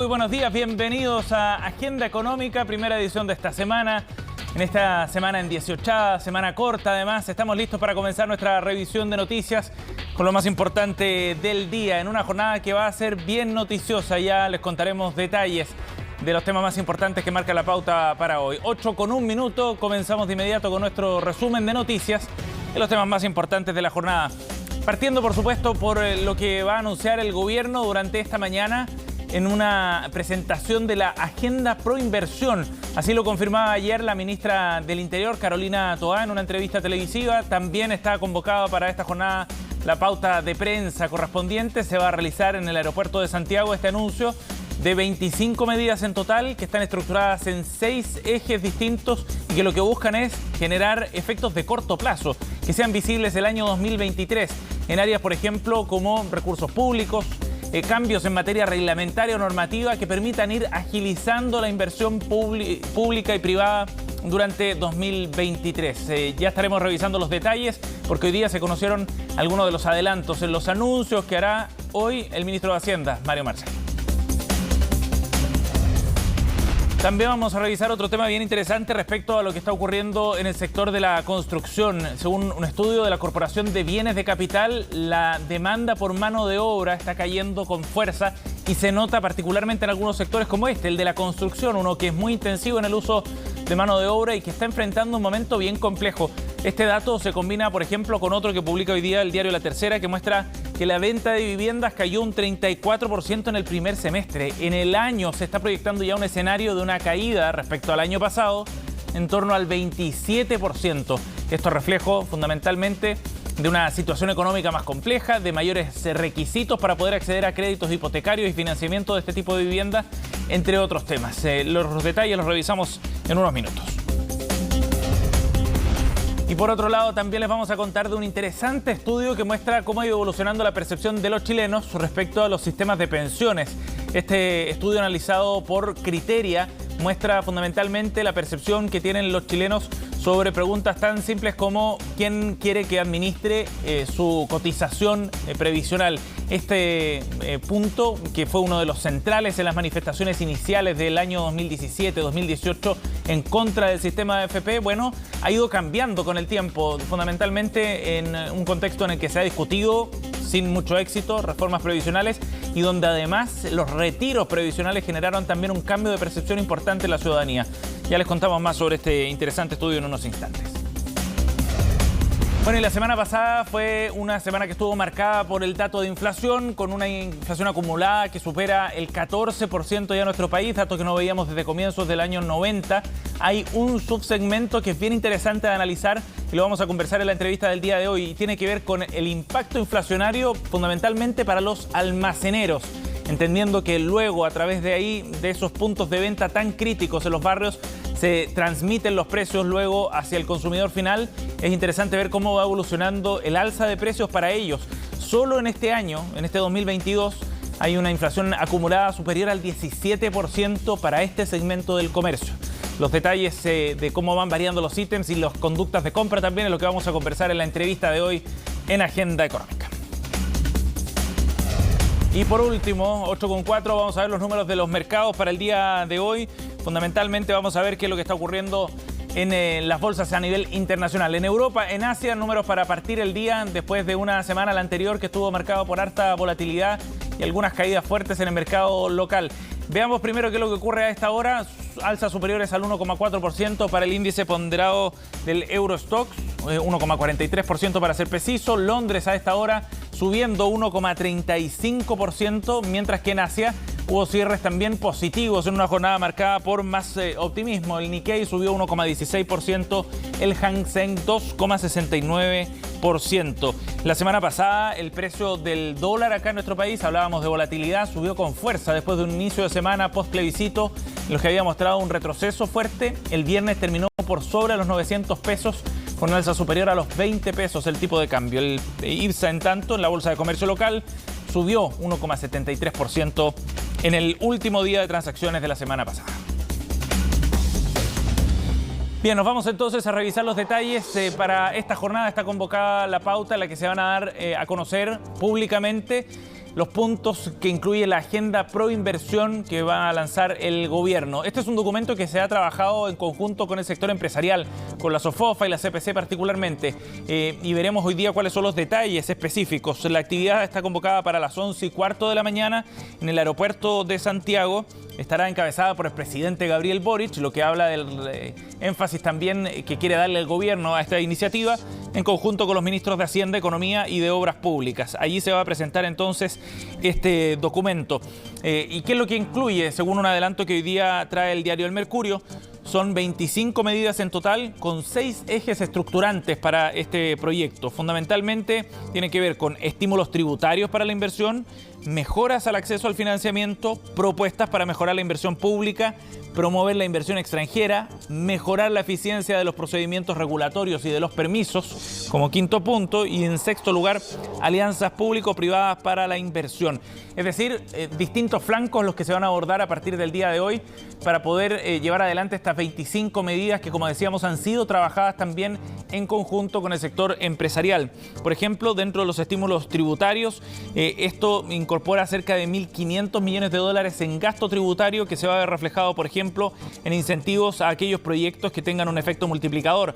Muy buenos días, bienvenidos a Agenda Económica, primera edición de esta semana. En esta semana en 18ª, semana corta además, estamos listos para comenzar nuestra revisión de noticias con lo más importante del día, en una jornada que va a ser bien noticiosa. Ya les contaremos detalles de los temas más importantes que marca la pauta para hoy. 8:01, comenzamos de inmediato con nuestro resumen de noticias de los temas más importantes de la jornada. Partiendo, por supuesto, por lo que va a anunciar el gobierno durante esta mañana en una presentación de la Agenda Pro Inversión. Así lo confirmaba ayer la ministra del Interior, Carolina Toá, en una entrevista televisiva. También está convocada para esta jornada la pauta de prensa correspondiente. Se va a realizar en el aeropuerto de Santiago este anuncio de 25 medidas en total que están estructuradas en 6 ejes distintos y que lo que buscan es generar efectos de corto plazo que sean visibles el año 2023 en áreas, por ejemplo, como recursos públicos, cambios en materia reglamentaria o normativa que permitan ir agilizando la inversión pública y privada durante 2023. Ya estaremos revisando los detalles porque hoy día se conocieron algunos de los adelantos en los anuncios que hará hoy el ministro de Hacienda, Mario Marcel. También vamos a revisar otro tema bien interesante respecto a lo que está ocurriendo en el sector de la construcción. Según un estudio de la Corporación de Bienes de Capital, la demanda por mano de obra está cayendo con fuerza y se nota particularmente en algunos sectores como este, el de la construcción, uno que es muy intensivo en el uso de mano de obra y que está enfrentando un momento bien complejo. Este dato se combina, por ejemplo, con otro que publica hoy día el diario La Tercera, que muestra que la venta de viviendas cayó un 34% en el primer semestre. En el año se está proyectando ya un escenario de una caída respecto al año pasado en torno al 27%. Esto es reflejo fundamentalmente de una situación económica más compleja, de mayores requisitos para poder acceder a créditos hipotecarios y financiamiento de este tipo de vivienda, entre otros temas. Los detalles los revisamos en unos minutos. Y por otro lado, también les vamos a contar de un interesante estudio que muestra cómo ha ido evolucionando la percepción de los chilenos respecto a los sistemas de pensiones. Este estudio, analizado por Criteria, muestra fundamentalmente la percepción que tienen los chilenos sobre preguntas tan simples como quién quiere que administre su cotización previsional. Este punto, que fue uno de los centrales en las manifestaciones iniciales del año 2017-2018 en contra del sistema de AFP, bueno, ha ido cambiando con el tiempo, fundamentalmente en un contexto en el que se ha discutido sin mucho éxito reformas previsionales y donde además los retiros previsionales generaron también un cambio de percepción importante en la ciudadanía. Ya les contamos más sobre este interesante estudio en unos instantes. Bueno, y la semana pasada fue una semana que estuvo marcada por el dato de inflación, con una inflación acumulada que supera el 14% ya en nuestro país, dato que no veíamos desde comienzos del año 90. Hay un subsegmento que es bien interesante de analizar y lo vamos a conversar en la entrevista del día de hoy. Y tiene que ver con el impacto inflacionario fundamentalmente para los almaceneros, entendiendo que luego, a través de ahí, de esos puntos de venta tan críticos en los barrios, se transmiten los precios luego hacia el consumidor final. Es interesante ver cómo va evolucionando el alza de precios para ellos. Solo en este año, en este 2022, hay una inflación acumulada superior al 17% para este segmento del comercio. Los detalles de cómo van variando los ítems y las conductas de compra también es lo que vamos a conversar en la entrevista de hoy en Agenda Económica. Y por último, 8:04, vamos a ver los números de los mercados para el día de hoy. Fundamentalmente vamos a ver qué es lo que está ocurriendo en las bolsas a nivel internacional. En Europa, en Asia, números para partir el día después de una semana la anterior que estuvo marcado por harta volatilidad y algunas caídas fuertes en el mercado local. Veamos primero qué es lo que ocurre a esta hora. Alzas superiores al 1,4% para el índice ponderado del Eurostoxx, 1,43% para ser preciso. Londres a esta hora subiendo 1,35%, mientras que en Asia hubo cierres también positivos en una jornada marcada por más optimismo. El Nikkei subió 1,16%, el Hang Seng 2,69%. La semana pasada el precio del dólar acá en nuestro país, hablábamos de volatilidad, subió con fuerza después de un inicio de semana post plebiscito en los que había mostrado un retroceso fuerte. El viernes terminó por sobre los 900 pesos, con una alza superior a los 20 pesos el tipo de cambio. El IPSA, en tanto, en la Bolsa de Comercio Local, subió 1,73% en el último día de transacciones de la semana pasada. Bien, nos vamos entonces a revisar los detalles. Para esta jornada está convocada la pauta en la que se van a dar a conocer públicamente los puntos que incluye la agenda pro inversión que va a lanzar el gobierno. Este es un documento que se ha trabajado en conjunto con el sector empresarial, con la SOFOFA y la CPC particularmente, y veremos hoy día cuáles son los detalles específicos. La actividad está convocada para las 11:15 de la mañana en el aeropuerto de Santiago. Estará encabezada por el presidente Gabriel Boric, lo que habla del énfasis también que quiere darle el gobierno a esta iniciativa, en conjunto con los ministros de Hacienda, Economía y de Obras Públicas. Allí se va a presentar entonces este documento. ¿Y qué es lo que incluye? Según un adelanto que hoy día trae el diario El Mercurio, son 25 medidas en total con 6 ejes estructurantes para este proyecto. Fundamentalmente tiene que ver con estímulos tributarios para la inversión, mejoras al acceso al financiamiento, propuestas para mejorar la inversión pública, promover la inversión extranjera, mejorar la eficiencia de los procedimientos regulatorios y de los permisos, como quinto punto, y en sexto lugar, alianzas público-privadas para la inversión. Es decir, distintos flancos los que se van a abordar a partir del día de hoy para poder llevar adelante estas 25 medidas que, como decíamos, han sido trabajadas también en conjunto con el sector empresarial. Por ejemplo, dentro de los estímulos tributarios, esto incorpora cerca de 1.500 millones de dólares en gasto tributario que se va a ver reflejado, por ejemplo, en incentivos a aquellos proyectos que tengan un efecto multiplicador,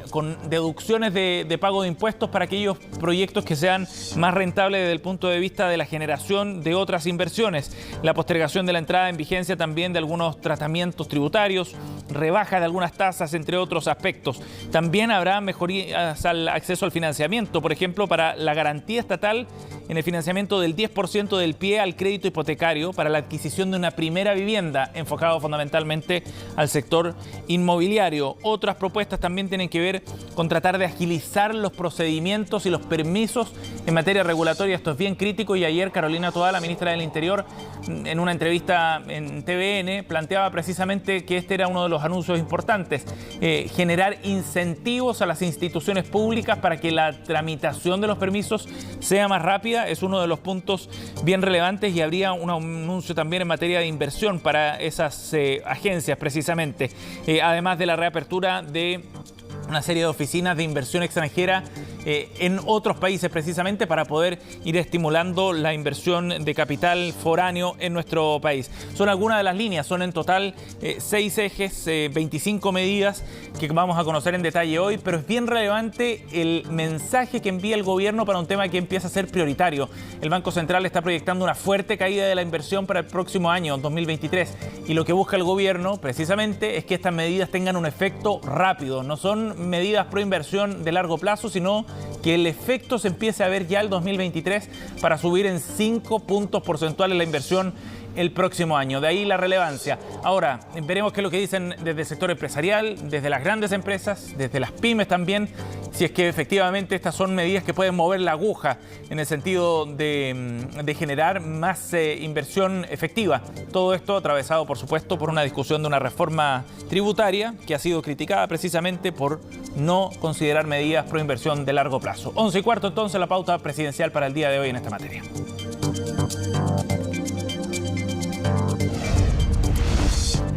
con deducciones de pago de impuestos para aquellos proyectos que sean más rentables desde el punto de vista de la generación de otras inversiones, la postergación de la entrada en vigencia también de algunos tratamientos tributarios, rebaja de algunas tasas, entre otros aspectos. También habrá mejorías al acceso al financiamiento, por ejemplo, para la garantía estatal en el financiamiento del 10% del pie al crédito hipotecario para la adquisición de una primera vivienda, enfocado fundamentalmente al sector inmobiliario. Otras propuestas también tienen que ver con tratar de agilizar los procedimientos y los permisos en materia regulatoria. Esto es bien crítico y ayer Carolina Toá, la ministra del Interior, en una entrevista en TVN, planteaba precisamente que este era uno de los anuncios importantes, generar incentivos a las instituciones públicas para que la tramitación de los permisos sea más rápida. Es uno de los puntos bien relevantes y habría un anuncio también en materia de inversión para esas agencias precisamente, además de la reapertura de una serie de oficinas de inversión extranjera en otros países precisamente para poder ir estimulando la inversión de capital foráneo en nuestro país. Son algunas de las líneas, son en total 6 ejes, 25 medidas que vamos a conocer en detalle hoy, pero es bien relevante el mensaje que envía el gobierno para un tema que empieza a ser prioritario. El Banco Central está proyectando una fuerte caída de la inversión para el próximo año, 2023, y lo que busca el gobierno precisamente es que estas medidas tengan un efecto rápido. No son medidas pro inversión de largo plazo, sino que el efecto se empiece a ver ya el 2023 para subir en 5 puntos porcentuales la inversión el próximo año. De ahí la relevancia. Ahora, veremos qué es lo que dicen desde el sector empresarial, desde las grandes empresas, desde las pymes también, si es que efectivamente estas son medidas que pueden mover la aguja en el sentido de generar más inversión efectiva. Todo esto atravesado, por supuesto, por una discusión de una reforma tributaria que ha sido criticada precisamente por no considerar medidas pro inversión de largo plazo. 11:15 entonces la pauta presidencial para el día de hoy en esta materia.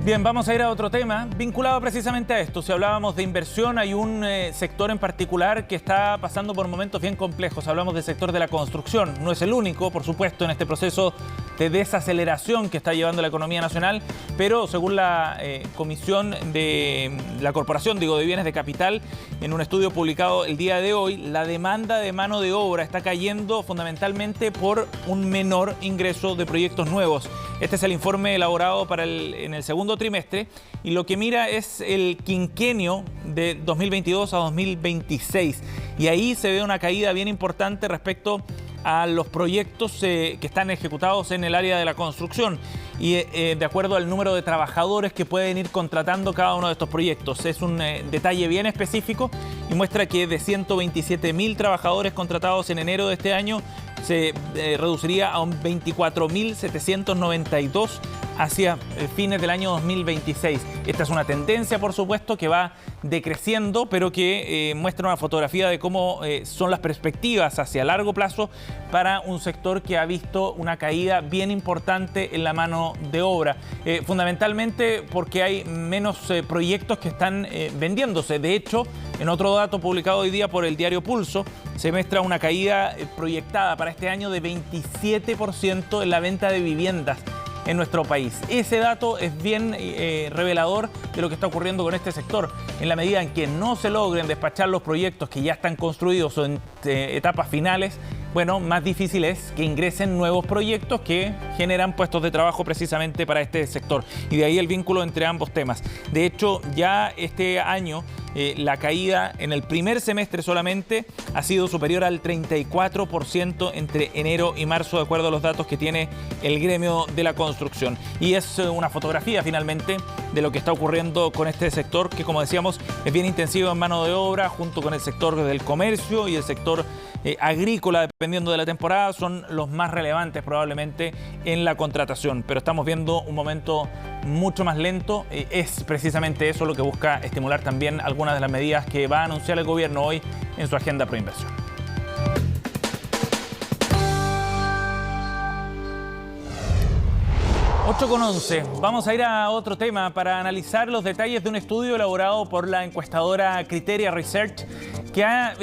Bien, vamos a ir a otro tema vinculado precisamente a esto. Si hablábamos de inversión, hay un sector en particular que está pasando por momentos bien complejos. Hablamos del sector de la construcción. No es el único, por supuesto, en este proceso de desaceleración que está llevando la economía nacional, pero según la Comisión de la Corporación, de Bienes de Capital, en un estudio publicado el día de hoy, la demanda de mano de obra está cayendo fundamentalmente por un menor ingreso de proyectos nuevos. Este es el informe elaborado en el segundo trimestre y lo que mira es el quinquenio de 2022 a 2026. Y ahí se ve una caída bien importante respecto a los proyectos que están ejecutados en el área de la construcción y de acuerdo al número de trabajadores que pueden ir contratando cada uno de estos proyectos. Es un detalle bien específico y muestra que de 127.000 trabajadores contratados en enero de este año se reduciría a 24.792 hacia fines del año 2026. Esta es una tendencia, por supuesto, que va decreciendo, pero que muestra una fotografía de cómo son las perspectivas hacia largo plazo para un sector que ha visto una caída bien importante en la mano de obra, fundamentalmente porque hay menos proyectos que están vendiéndose. De hecho, en otro dato publicado hoy día por el diario Pulso, se muestra una caída proyectada para este año de 27% en la venta de viviendas en nuestro país. Ese dato es bien revelador de lo que está ocurriendo con este sector. En la medida en que no se logren despachar los proyectos que ya están construidos o en etapas finales, bueno, más difícil es que ingresen nuevos proyectos que generan puestos de trabajo precisamente para este sector. Y de ahí el vínculo entre ambos temas. De hecho, ya este año la caída en el primer semestre solamente ha sido superior al 34% entre enero y marzo, de acuerdo a los datos que tiene el gremio de la construcción. Y es una fotografía finalmente de lo que está ocurriendo con este sector, que como decíamos es bien intensivo en mano de obra, junto con el sector del comercio y el sector agrícola, dependiendo de la temporada, son los más relevantes probablemente en la contratación. Pero estamos viendo un momento mucho más lento. Es precisamente eso lo que busca estimular también algunas de las medidas que va a anunciar el gobierno hoy en su agenda proinversión. 8:11. Vamos a ir a otro tema para analizar los detalles de un estudio elaborado por la encuestadora Criteria Research, que ha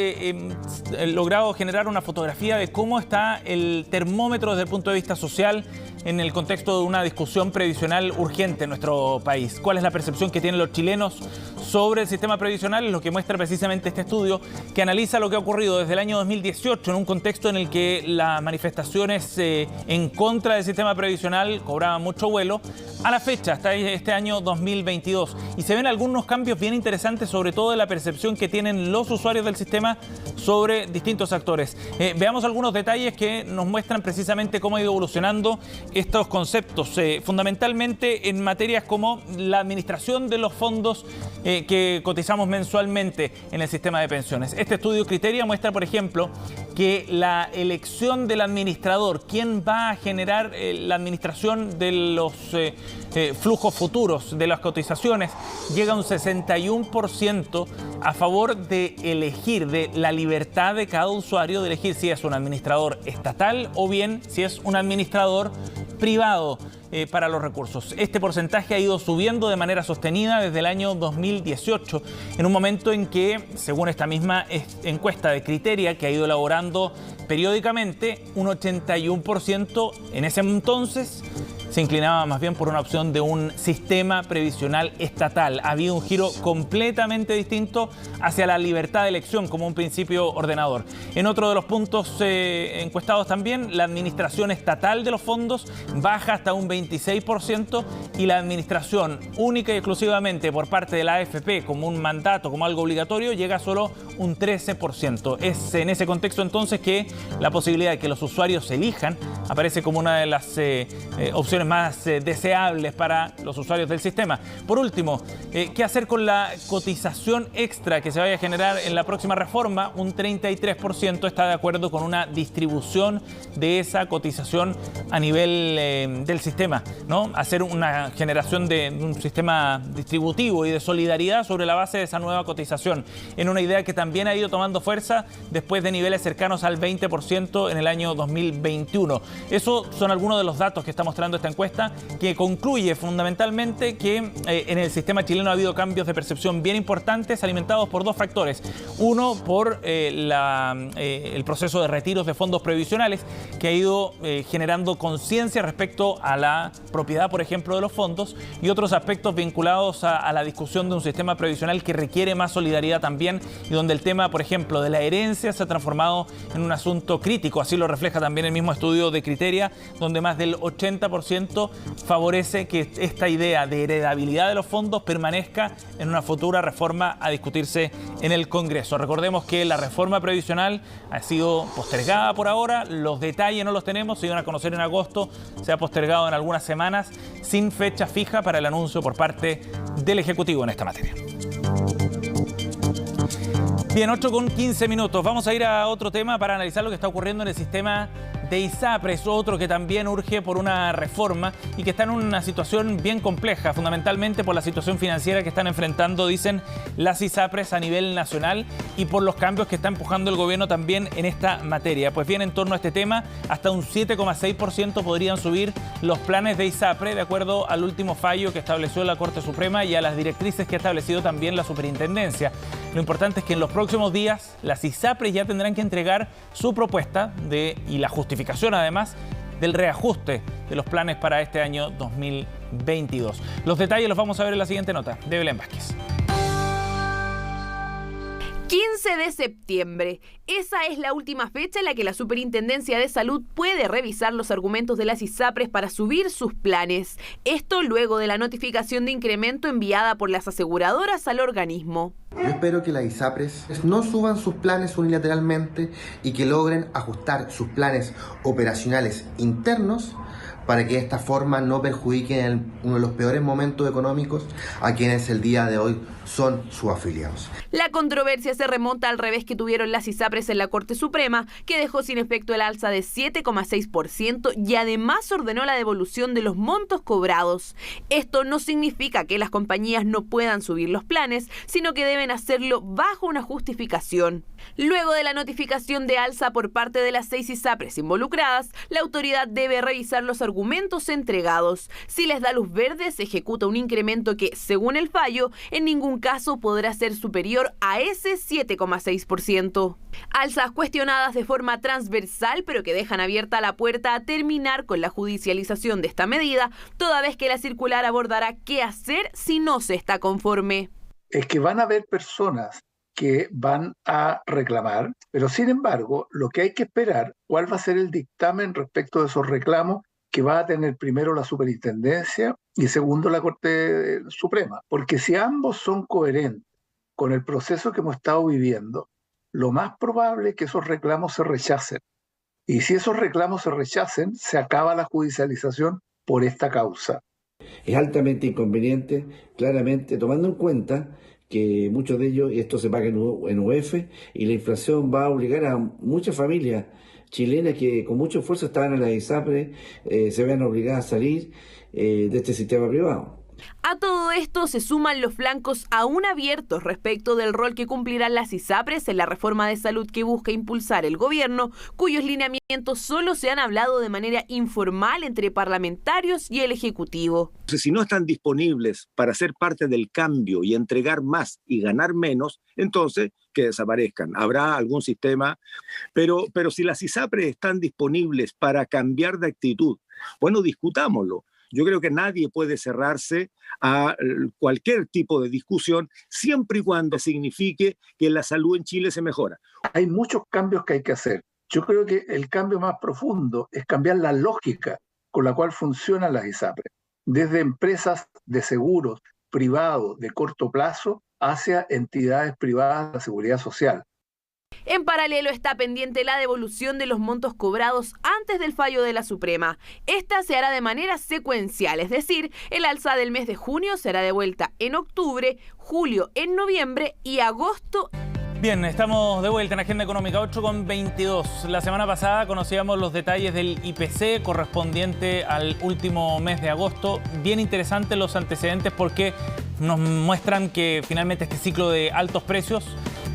logrado generar una fotografía de cómo está el termómetro desde el punto de vista social en el contexto de una discusión previsional urgente en nuestro país. ¿Cuál es la percepción que tienen los chilenos sobre el sistema previsional? Es lo que muestra precisamente este estudio, que analiza lo que ha ocurrido desde el año 2018 en un contexto en el que las manifestaciones en contra del sistema previsional cobraban mucho vuelo, a la fecha, hasta este año 2022. Y se ven algunos cambios bien interesantes, sobre todo de la percepción que tienen los usuarios del sistema sobre distintos actores. Veamos algunos detalles que nos muestran precisamente cómo ha ido evolucionando estos conceptos, fundamentalmente en materias como la administración de los fondos que cotizamos mensualmente en el sistema de pensiones. Este estudio Criteria muestra, por ejemplo, que la elección del administrador, quién va a generar la administración de los flujos futuros de las cotizaciones, llega a un 61% a favor de elegir, de la libertad de cada usuario de elegir si es un administrador estatal o bien si es un administrador privado para los recursos. Este porcentaje ha ido subiendo de manera sostenida desde el año 2018, en un momento en que, según esta misma encuesta de Criteria que ha ido elaborando periódicamente, un 81% en ese entonces se inclinaba más bien por una opción de un sistema previsional estatal. Había un giro completamente distinto hacia la libertad de elección como un principio ordenador. En otro de los puntos encuestados también, la administración estatal de los fondos baja hasta un 26% y la administración única y exclusivamente por parte de la AFP como un mandato, como algo obligatorio, llega a solo un 13%. Es en ese contexto entonces que la posibilidad de que los usuarios elijan aparece como una de las opciones más deseables para los usuarios del sistema. Por último, ¿qué hacer con la cotización extra que se vaya a generar en la próxima reforma? Un 33% está de acuerdo con una distribución de esa cotización a nivel del sistema, ¿no? Hacer una generación de un sistema distributivo y de solidaridad sobre la base de esa nueva cotización, en una idea que también ha ido tomando fuerza después de niveles cercanos al 20% en el año 2021. Esos son algunos de los datos que está mostrando esta encuesta, que concluye fundamentalmente que en el sistema chileno ha habido cambios de percepción bien importantes, alimentados por dos factores. Uno, por el proceso de retiros de fondos previsionales, que ha ido generando conciencia respecto a la propiedad, por ejemplo, de los fondos, y otros aspectos vinculados a la discusión de un sistema previsional que requiere más solidaridad también, y donde el tema, por ejemplo, de la herencia se ha transformado en un asunto crítico. Así lo refleja también el mismo estudio de Criteria, donde más del 80% favorece que esta idea de heredabilidad de los fondos permanezca en una futura reforma a discutirse en el Congreso. Recordemos que la reforma previsional ha sido postergada por ahora, los detalles no los tenemos, se iban a conocer en agosto, se ha postergado en algunas semanas, sin fecha fija para el anuncio por parte del Ejecutivo en esta materia. Bien, 8:15. Vamos a ir a otro tema para analizar lo que está ocurriendo en el sistema de ISAPRES, otro que también urge por una reforma y que está en una situación bien compleja, fundamentalmente por la situación financiera que están enfrentando, dicen, las ISAPRES a nivel nacional y por los cambios que está empujando el gobierno también en esta materia. Pues bien, en torno a este tema, hasta un 7,6% podrían subir los planes de ISAPRE, de acuerdo al último fallo que estableció la Corte Suprema y a las directrices que ha establecido también la Superintendencia. Lo importante es que en los próximos días las ISAPRES ya tendrán que entregar su propuesta y la justificación, además, del reajuste de los planes para este año 2022. Los detalles los vamos a ver en la siguiente nota de Belén Vázquez. 15 de septiembre. Esa es la última fecha en la que la Superintendencia de Salud puede revisar los argumentos de las ISAPRES para subir sus planes. Esto luego de la notificación de incremento enviada por las aseguradoras al organismo. Yo espero que las ISAPRES no suban sus planes unilateralmente y que logren ajustar sus planes operacionales internos para que de esta forma no perjudiquen en uno de los peores momentos económicos a quienes el día de hoy son sus afiliados. La controversia se remonta al revés que tuvieron las ISAPRES en la Corte Suprema, que dejó sin efecto el alza de 7,6% y además ordenó la devolución de los montos cobrados. Esto no significa que las compañías no puedan subir los planes, sino que deben hacerlo bajo una justificación. Luego de la notificación de alza por parte de las 6 ISAPRES involucradas, la autoridad debe revisar los argumentos entregados. Si les da luz verde, se ejecuta un incremento que, según el fallo, en ningún caso podrá ser superior a ese 7,6%. Alzas cuestionadas de forma transversal, pero que dejan abierta la puerta a terminar con la judicialización de esta medida, toda vez que la circular abordará qué hacer si no se está conforme. Es que van a haber personas que van a reclamar, pero sin embargo, lo que hay que esperar, cuál va a ser el dictamen respecto de esos reclamos que va a tener primero la Superintendencia y segundo la Corte Suprema. Porque si ambos son coherentes con el proceso que hemos estado viviendo, lo más probable es que esos reclamos se rechacen. Y si esos reclamos se rechacen, se acaba la judicialización por esta causa. Es altamente inconveniente, claramente, tomando en cuenta que muchos de ellos, y esto se paga en UF, y la inflación va a obligar a muchas familias chilenas que con mucho esfuerzo estaban en la ISAPRE, se vean obligadas a salir de este sistema privado. A todo esto se suman los flancos aún abiertos respecto del rol que cumplirán las ISAPRES en la reforma de salud que busca impulsar el gobierno, cuyos lineamientos solo se han hablado de manera informal entre parlamentarios y el Ejecutivo. Si no están disponibles para ser parte del cambio y entregar más y ganar menos, entonces que desaparezcan. Habrá algún sistema, pero si las ISAPRES están disponibles para cambiar de actitud, bueno, discutámoslo. Yo creo que nadie puede cerrarse a cualquier tipo de discusión siempre y cuando signifique que la salud en Chile se mejora. Hay muchos cambios que hay que hacer. Yo creo que el cambio más profundo es cambiar la lógica con la cual funcionan las ISAPRES, desde empresas de seguros privados de corto plazo hacia entidades privadas de la seguridad social. En paralelo está pendiente la devolución de los montos cobrados antes del fallo de la Suprema. Esta se hará de manera secuencial, es decir, el alza del mes de junio será devuelta en octubre, julio en noviembre y agosto. Bien, estamos de vuelta en Agenda Económica 8:22. La semana pasada conocíamos los detalles del IPC correspondiente al último mes de agosto. Bien interesantes los antecedentes porque nos muestran que finalmente este ciclo de altos precios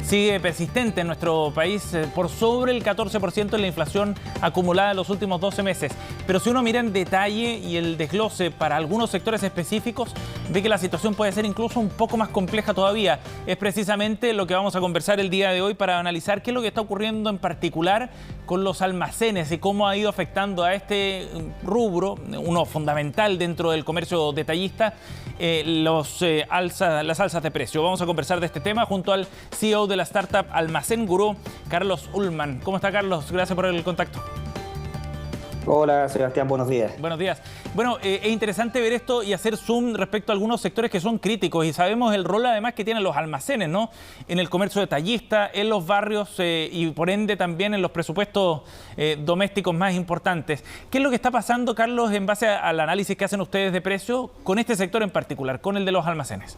sigue persistente en nuestro país, por sobre el 14% en la inflación acumulada en los últimos 12 meses. Pero si uno mira en detalle y el desglose para algunos sectores específicos, ve que la situación puede ser incluso un poco más compleja todavía. Es precisamente lo que vamos a conversar el día de hoy para analizar qué es lo que está ocurriendo en particular con los almacenes y cómo ha ido afectando a este rubro, uno fundamental dentro del comercio detallista, las alzas de precio. Vamos a conversar de este tema junto al CEO de la startup Almacén Gurú, Carlos Ullman. ¿Cómo está, Carlos? Gracias por el contacto. Hola, Sebastián, buenos días. Buenos días. Bueno, es interesante ver esto y hacer zoom respecto a algunos sectores que son críticos y sabemos el rol además que tienen los almacenes, ¿no? En el comercio detallista, en los barrios y por ende también en los presupuestos domésticos más importantes. ¿Qué es lo que está pasando, Carlos, en base al análisis que hacen ustedes de precio con este sector en particular, con el de los almacenes?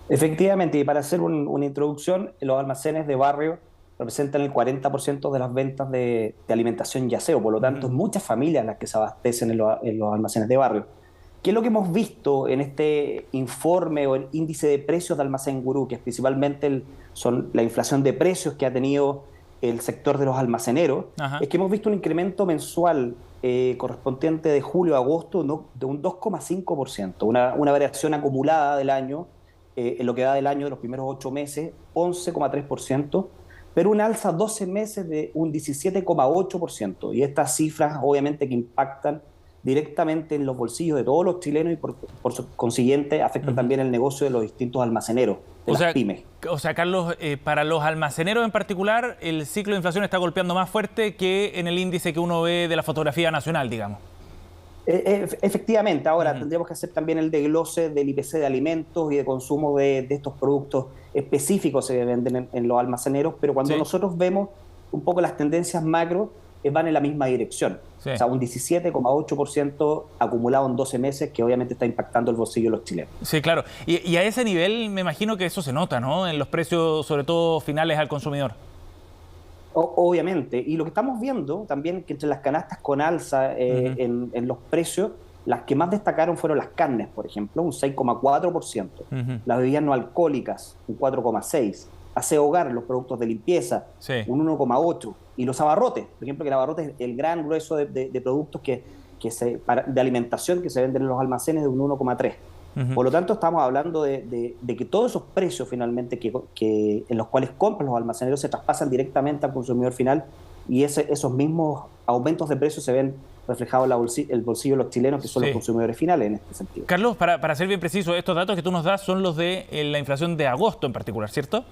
Efectivamente, y para hacer una introducción, los almacenes de barrio representan el 40% de las ventas de alimentación y aseo. Por lo tanto, muchas familias las que se abastecen en los almacenes de barrio. ¿Qué es lo que hemos visto en este informe o el índice de precios de Almacén Gurú, que es principalmente son la inflación de precios que ha tenido el sector de los almaceneros? Es que hemos visto un incremento mensual correspondiente de julio a agosto de un 2,5%, una variación acumulada del año, en lo que da del año de los primeros 8 meses, 11,3%, pero un alza 12 meses de un 17,8%. Y estas cifras obviamente que impactan directamente en los bolsillos de todos los chilenos y por consiguiente afectan también el negocio de los distintos almaceneros, de las pymes. O sea, Carlos, para los almaceneros en particular, el ciclo de inflación está golpeando más fuerte que en el índice que uno ve de la fotografía nacional, digamos. Efectivamente, ahora tendríamos que hacer también el desglose del IPC de alimentos y de consumo de estos productos específicos que se venden en los almaceneros, pero cuando nosotros vemos un poco las tendencias macro, van en la misma dirección. O sea, un 17,8% acumulado en 12 meses que obviamente está impactando el bolsillo de los chilenos. Sí, claro. Y a ese nivel me imagino que eso se nota, ¿no? En los precios, sobre todo finales al consumidor. Obviamente. Y lo que estamos viendo también que entre las canastas con alza en los precios, las que más destacaron fueron las carnes, por ejemplo, un 6,4%. Las bebidas no alcohólicas, un 4,6%. Aseo hogar, los productos de limpieza, un 1,8%. Y los abarrotes, por ejemplo, que el abarrote es el gran grueso de productos de alimentación que se venden en los almacenes, de un 1,3%. Por lo tanto, estamos hablando de que todos esos precios finalmente en los cuales compran los almaceneros se traspasan directamente al consumidor final, y esos mismos aumentos de precios se ven reflejados en el bolsillo de los chilenos, que son los consumidores finales en este sentido. Carlos, para ser bien preciso, estos datos que tú nos das son los de la inflación de agosto en particular, ¿cierto?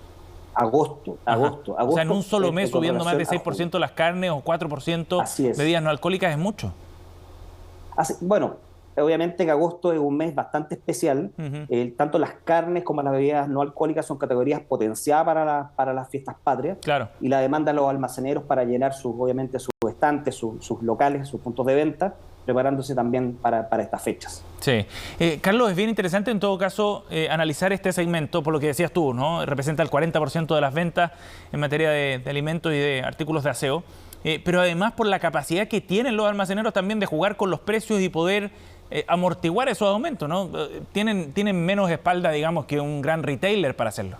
Agosto. O sea, en un solo mes subiendo más de 6% las carnes o 4% bebidas no alcohólicas es mucho. Bueno, obviamente que agosto es un mes bastante especial. Tanto las carnes como las bebidas no alcohólicas son categorías potenciadas para las fiestas patrias. Claro. Y la demanda de los almaceneros para llenar sus estantes, sus locales, sus puntos de venta, preparándose también para estas fechas. Sí. Carlos, es bien interesante en todo caso analizar este segmento, por lo que decías tú, ¿no? Representa el 40% de las ventas en materia de alimentos y de artículos de aseo, pero además por la capacidad que tienen los almaceneros también de jugar con los precios y poder amortiguar esos aumentos, ¿no? Tienen menos espalda, digamos, que un gran retailer para hacerlo.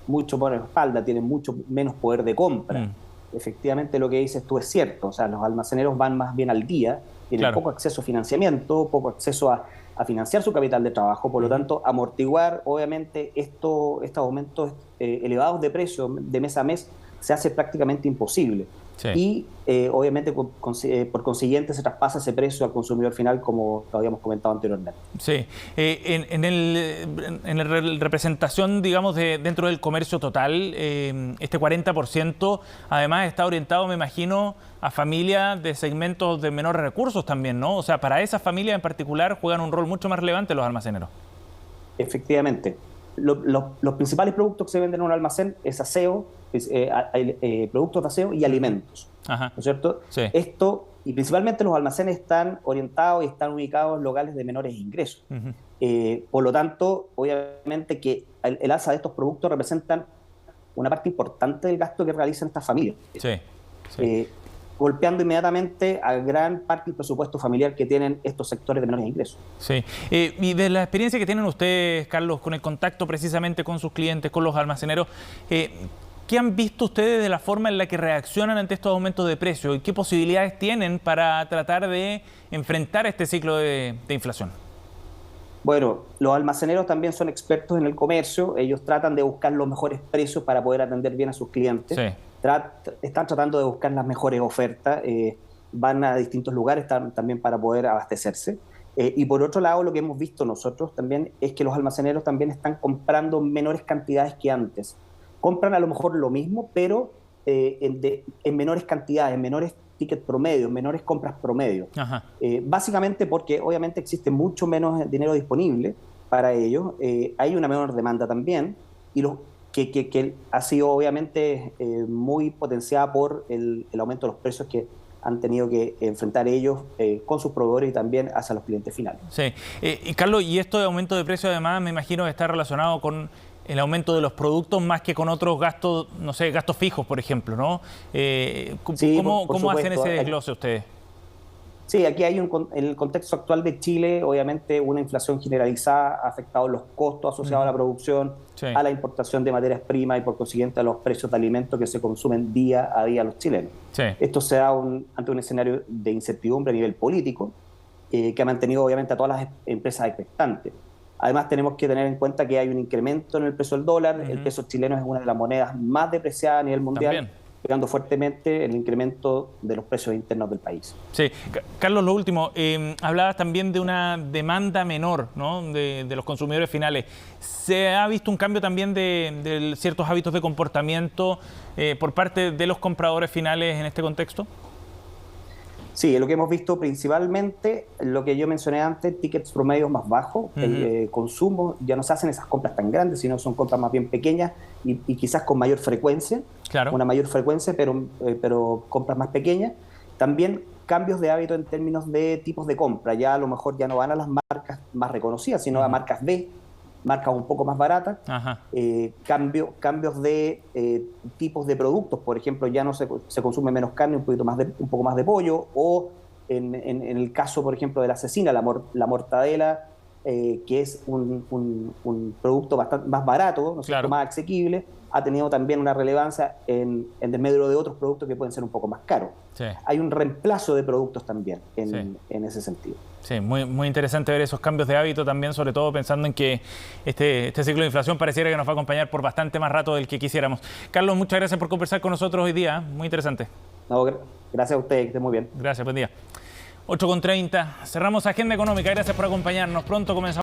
Mucho por espalda, tienen mucho menos poder de compra. Efectivamente, lo que dices tú es cierto. O sea, los almaceneros van más bien al día, tienen poco acceso a financiamiento, poco acceso a financiar su capital de trabajo. Por lo tanto, amortiguar, obviamente, estos aumentos elevados de precio de mes a mes se hace prácticamente imposible. Y obviamente por consiguiente se traspasa ese precio al consumidor final, como lo habíamos comentado anteriormente. Sí, en la representación, digamos, dentro del comercio total, este 40% además está orientado, me imagino, a familias de segmentos de menores recursos también, ¿no? O sea, para esas familias en particular juegan un rol mucho más relevante los almaceneros. Efectivamente. Los principales productos que se venden en un almacén es aseo, productos de aseo y alimentos. ¿No es cierto? Esto, y principalmente los almacenes están orientados y están ubicados en locales de menores ingresos. Por lo tanto, obviamente que el alza de estos productos representan una parte importante del gasto que realizan estas familias. Golpeando inmediatamente a gran parte del presupuesto familiar que tienen estos sectores de menores ingresos. Sí. Y de la experiencia que tienen ustedes, Carlos, con el contacto precisamente con sus clientes, con los almaceneros, ¿qué han visto ustedes de la forma en la que reaccionan ante estos aumentos de precios y qué posibilidades tienen para tratar de enfrentar este ciclo de inflación? Bueno, los almaceneros también son expertos en el comercio. Ellos tratan de buscar los mejores precios para poder atender bien a sus clientes. Están tratando de buscar las mejores ofertas, van a distintos lugares también para poder abastecerse. Y por otro lado, lo que hemos visto nosotros también es que los almaceneros también están comprando menores cantidades que antes. Compran a lo mejor lo mismo, pero en menores cantidades, en menores tickets promedio, menores compras promedio. Básicamente porque obviamente existe mucho menos dinero disponible para ellos, hay una menor demanda también, y que ha sido obviamente muy potenciada por el aumento de los precios que han tenido que enfrentar ellos con sus proveedores y también hacia los clientes finales. Sí. Y Carlos, y esto de aumento de precios además me imagino que está relacionado con el aumento de los productos más que con otros gastos, no sé, gastos fijos, por ejemplo, ¿no? Sí, ¿Cómo hacen ese desglose ustedes? Sí, aquí hay en el contexto actual de Chile, obviamente una inflación generalizada ha afectado los costos asociados a la producción, sí, a la importación de materias primas y por consiguiente a los precios de alimentos que se consumen día a día los chilenos. Sí. Esto se da ante un escenario de incertidumbre a nivel político que ha mantenido obviamente a todas las empresas expectantes. Además tenemos que tener en cuenta que hay un incremento en el precio del dólar, el peso chileno es una de las monedas más depreciadas a nivel mundial. También pegando fuertemente el incremento de los precios internos del país. Sí, Carlos, lo último, hablabas también de una demanda menor, ¿no?, de los consumidores finales. ¿Se ha visto un cambio también de ciertos hábitos de comportamiento por parte de los compradores finales en este contexto? Sí, lo que hemos visto principalmente, lo que yo mencioné antes, tickets promedios más bajos, el consumo, ya no se hacen esas compras tan grandes, sino son compras más bien pequeñas y quizás con mayor frecuencia, claro, una mayor frecuencia, pero compras más pequeñas. También cambios de hábito en términos de tipos de compra, ya a lo mejor ya no van a las marcas más reconocidas, sino a marcas B, marcas un poco más baratas, cambios de tipos de productos, por ejemplo, ya no se consume menos carne, un poco más de pollo, o en el caso, por ejemplo, de la cecina, la mortadela, que es un producto bastante más barato, ¿no es cierto?, más asequible, ha tenido también una relevancia en medio de otros productos que pueden ser un poco más caros. Sí. Hay un reemplazo de productos también en ese sentido. Sí, muy interesante ver esos cambios de hábito también, sobre todo pensando en que este ciclo de inflación pareciera que nos va a acompañar por bastante más rato del que quisiéramos. Carlos, muchas gracias por conversar con nosotros hoy día, muy interesante. No, gracias a usted, que esté muy bien. Gracias, buen día. 8:30, cerramos Agenda Económica, gracias por acompañarnos. Pronto comenzamos.